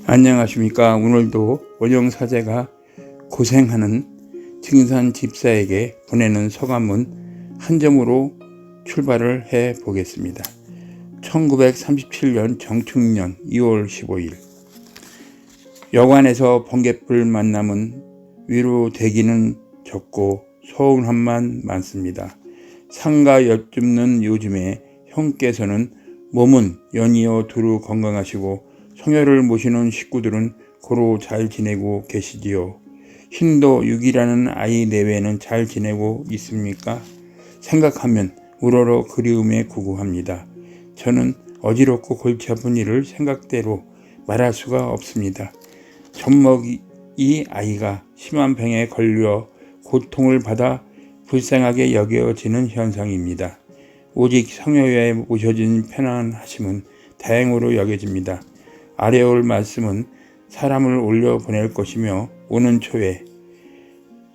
안녕하십니까. 오늘도 원영사제가 고생하는 증산 집사에게 보내는 서감문 한 점으로 출발을 해 보겠습니다. 1937년 정축년 2월 15일 여관에서 번갯불 만남은 위로되기는 적고 서운함만 많습니다. 상가 엿줍는 요즘에 형께서는 몸은 연이어 두루 건강하시고 성녀를 모시는 식구들은 고로 잘 지내고 계시지요. 신도 6이라는 아이 내외는 잘 지내고 있습니까? 생각하면 우러러 그리움에 구구합니다. 저는 어지럽고 골치 아픈 일을 생각대로 말할 수가 없습니다. 젖먹이 아이가 심한 병에 걸려 고통을 받아 불쌍하게 여겨지는 현상입니다. 오직 성녀에 모셔진 편안하심은 다행으로 여겨집니다. 아래 올 말씀은 사람을 올려 보낼 것이며 오는 초에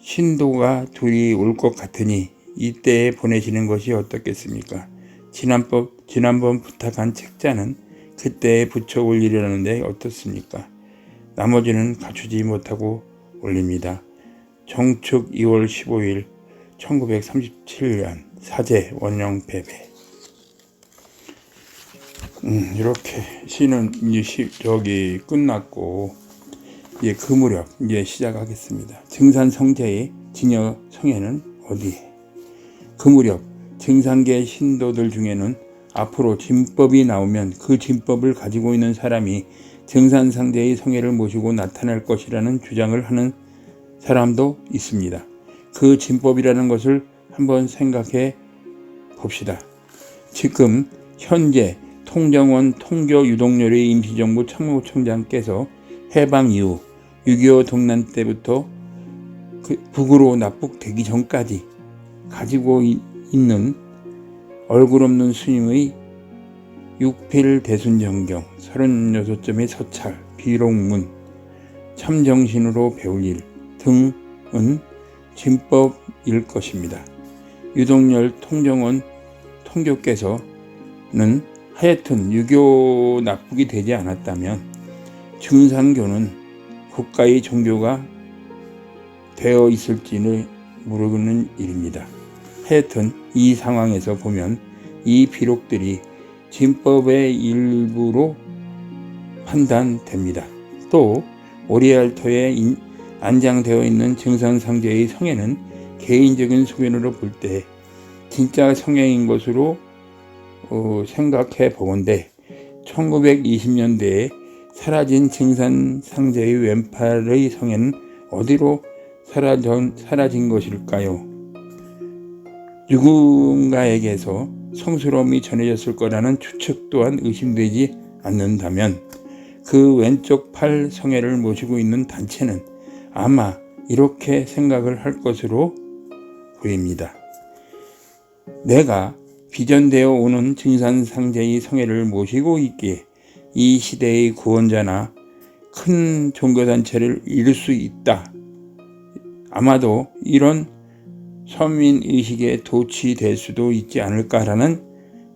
신도가 둘이 올 것 같으니 이때에 보내시는 것이 어떻겠습니까? 지난번 부탁한 책자는 그때에 붙여 올리려는데 어떻습니까? 나머지는 갖추지 못하고 올립니다. 정축 2월 15일 1937년 사제 원영 패배. 이렇게 시는 이제 끝났고 이제 그 무렵 이제 시작하겠습니다. 증산성제의 진여 성에는 어디에? 그 무렵 증산계 신도들 중에는 앞으로 진법이 나오면 그 진법을 가지고 있는 사람이 증산상제의 성회를 모시고 나타날 것이라는 주장을 하는 사람도 있습니다. 그 진법이라는 것을 한번 생각해 봅시다. 지금 현재 통정원 통교유동열의 임시정부 참모총장께서 해방 이후 6.25 동란 때부터 북으로 납북되기 전까지 가지고 있는 얼굴 없는 스님의 육필 대순정경 36점의 서찰, 비록문, 참정신으로 배울 일 등은 진법일 것입니다. 유동열 통정원 통교께서는 하여튼 유교 납북이 되지 않았다면 증산교는 국가의 종교가 되어 있을지는 모르는 일입니다. 하여튼 이 상황에서 보면 이 비록들이 진법의 일부로 판단됩니다. 또 오리알토에 안장되어 있는 증산상제의 성에는 개인적인 소견으로 볼 때 진짜 성행인 것으로 생각해 보건대 1920년대에 사라진 증산상제의 왼팔의 성에는 어디로 사라진 것일까요? 누군가에게서 성스러움이 전해졌을 거라는 추측 또한 의심되지 않는다면 그 왼쪽 팔 성에를 모시고 있는 단체는 아마 이렇게 생각을 할 것으로 보입니다. 내가 비전되어 오는 증산상제의 성회를 모시고 있기에 이 시대의 구원자나 큰 종교단체를 이룰 수 있다. 아마도 이런 서민의식에 도취될 수도 있지 않을까라는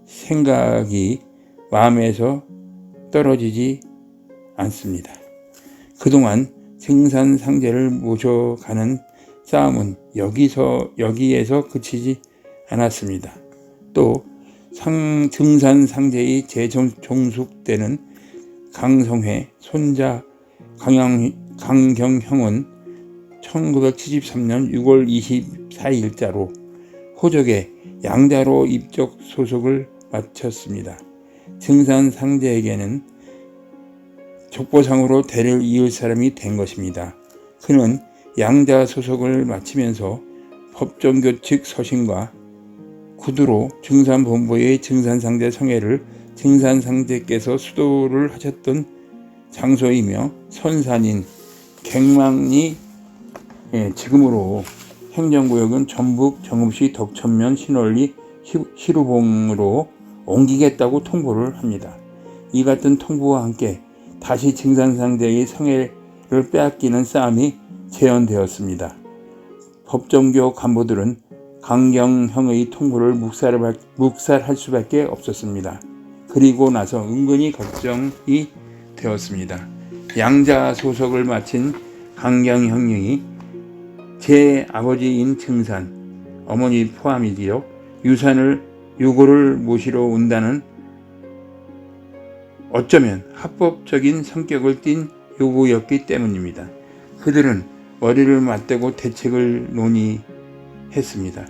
생각이 마음에서 떨어지지 않습니다. 그동안 증산상제를 모셔가는 싸움은 여기에서 그치지 않았습니다. 또 증산상제의 재종숙 때는 강성회 손자 강경형은 1973년 6월 24일자로 호적에 양자로 입적 소속을 마쳤습니다. 증산상제에게는 족보상으로 대를 이을 사람이 된 것입니다. 그는 양자 소속을 마치면서 법정교 측 서신과 구두로 증산본부의 증산상제 성회를 증산상제께서 수도를 하셨던 장소이며 선산인 갱망리 지금으로 행정구역은 전북 정읍시 덕천면 신월리 시루봉으로 옮기겠다고 통보를 합니다. 이 같은 통보와 함께 다시 증산상제의 성회를 빼앗기는 싸움이 재현되었습니다. 법정교 간부들은 강경형의 통보를 묵살할 수밖에 없었습니다. 그리고 나서 은근히 걱정이 되었습니다. 양자 소속을 마친 강경형이 제 아버지인 증산, 어머니 포함이지요. 유고를 모시러 온다는 어쩌면 합법적인 성격을 띤 요구였기 때문입니다. 그들은 머리를 맞대고 대책을 논의했습니다.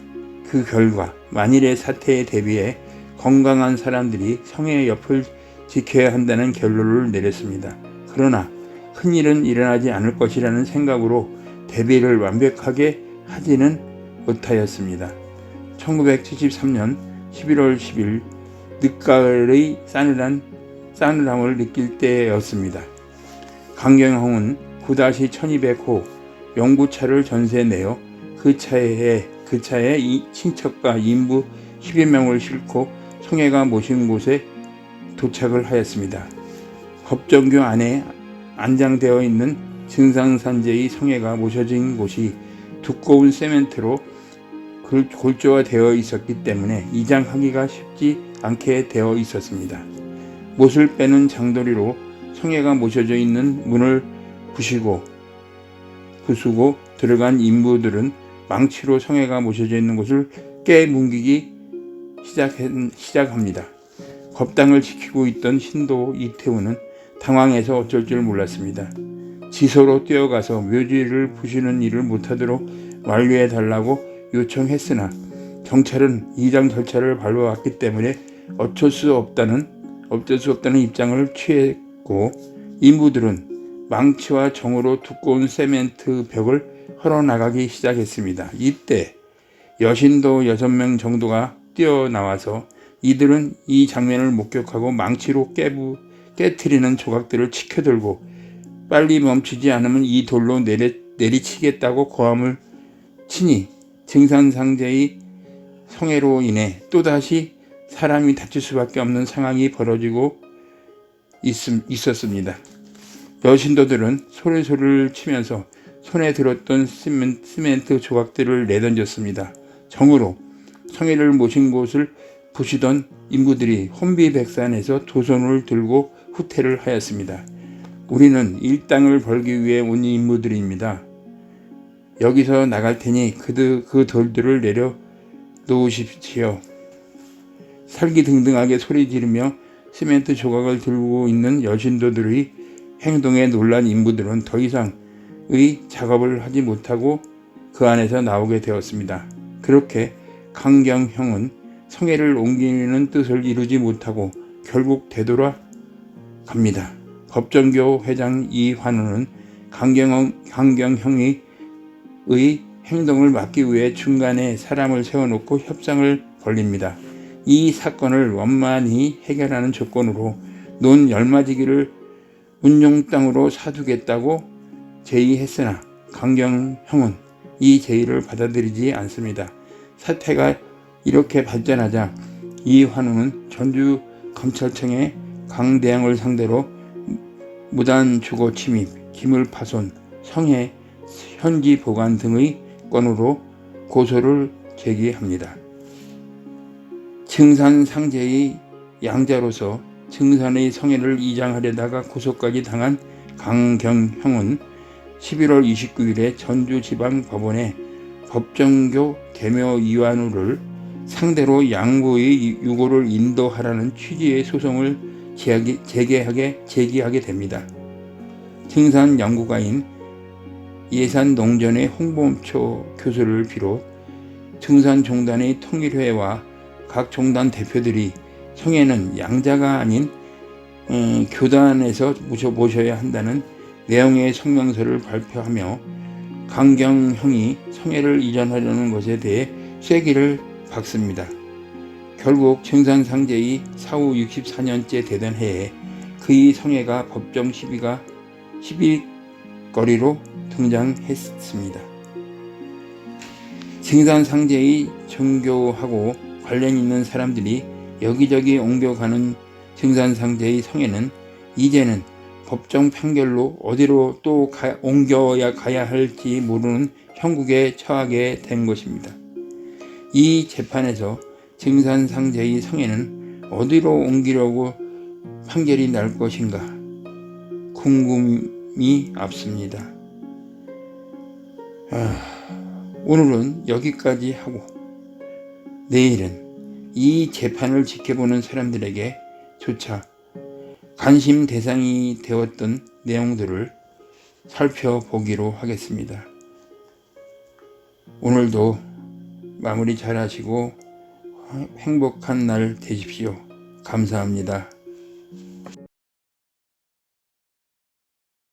그 결과 만일의 사태에 대비해 건강한 사람들이 성의 옆을 지켜야 한다는 결론을 내렸습니다. 그러나 큰일은 일어나지 않을 것이라는 생각으로 대비를 완벽하게 하지는 못하였습니다. 1973년 11월 10일 늦가을의 싸늘함을 느낄 때였습니다. 강경형은 9-1200호 영구차를 전세 내어 그 차에 친척과 인부 12명을 싣고 성애가 모신 곳에 도착을 하였습니다. 법정교 안에 안장되어 있는 증산산재의 성애가 모셔진 곳이 두꺼운 세멘트로 골조화되어 있었기 때문에 이장하기가 쉽지 않게 되어 있었습니다. 못을 빼는 장도리로 성애가 모셔져 있는 문을 부수고 들어간 인부들은 망치로 성애가 모셔져 있는 곳을 깨뭉개기 시작합니다. 법당을 지키고 있던 신도 이태우는 당황해서 어쩔 줄 몰랐습니다. 지서로 뛰어가서 묘지를 부수는 일을 못하도록 완료해달라고 요청했으나 경찰은 이장 절차를 밟아왔기 때문에 어쩔 수 없다는 입장을 취했고 인부들은 망치와 정으로 두꺼운 세멘트 벽을 헐어나가기 시작했습니다. 이때 여신도 6명 정도가 뛰어나와서 이들은 이 장면을 목격하고 망치로 깨트리는 조각들을 치켜들고 빨리 멈추지 않으면 이 돌로 내리치겠다고 고함을 치니 증산상제의 성애로 인해 또다시 사람이 다칠 수밖에 없는 상황이 벌어지고 있었습니다. 여신도들은 소리를 치면서 손에 들었던 시멘트 조각들을 내던졌습니다. 정으로 성애를 모신 곳을 부시던 인부들이 혼비백산해서 두 손을 들고 후퇴를 하였습니다. 우리는 일당을 벌기 위해 온 인부들입니다. 여기서 나갈 테니 그 돌들을 내려 놓으십시오. 살기등등하게 소리 지르며 시멘트 조각을 들고 있는 여신도들의 행동에 놀란 인부들은 더 이상의 작업을 하지 못하고 그 안에서 나오게 되었습니다. 그렇게 강경형은 성애를 옮기는 뜻을 이루지 못하고 결국 되돌아갑니다. 법정교 회장 이환우는 강경형의 행동을 막기 위해 중간에 사람을 세워놓고 협상을 벌립니다. 이 사건을 원만히 해결하는 조건으로 논 열마지기를 운용 땅으로 사두겠다고 제의했으나 강경형은 이 제의를 받아들이지 않습니다. 사태가 이렇게 발전하자 이환우는 전주 검찰청에 강대항을 상대로 무단 주거 침입, 기물 파손, 성애, 현지 보관 등의 건으로 고소를 제기합니다. 증산상제의 양자로서 증산의 성애를 이장하려다가 고소까지 당한 강경형은 11월 29일에 전주지방법원에 법정교 계묘 이완우를 상대로 양부의 유고를 인도하라는 취지의 소송을 제기하게 됩니다. 증산 연구가인 예산농전의 홍범초 교수를 비롯 증산종단의 통일회와 각 종단 대표들이 성애는 양자가 아닌 교단에서 모셔야 한다는 내용의 성명서를 발표하며 강경형이 성애를 이전하려는 것에 대해 쐐기를 박습니다. 결국 증산상제의 사후 64년째 되던 해에 그의 성애가 법정 시비거리로 등장했습니다. 증산상제의 종교하고 관련 있는 사람들이 여기저기 옮겨가는 증산상제의 성애는 이제는 법정 판결로 어디로 또 가야 할지 모르는 형국에 처하게 된 것입니다. 이 재판에서 증산상제의 성애는 어디로 옮기려고 판결이 날 것인가 궁금합니다. 마음이 아픕니다. 오늘은 여기까지 하고 내일은 이 재판을 지켜보는 사람들에게 조차 관심 대상이 되었던 내용들을 살펴보기로 하겠습니다. 오늘도 마무리 잘 하시고 행복한 날 되십시오. 감사합니다.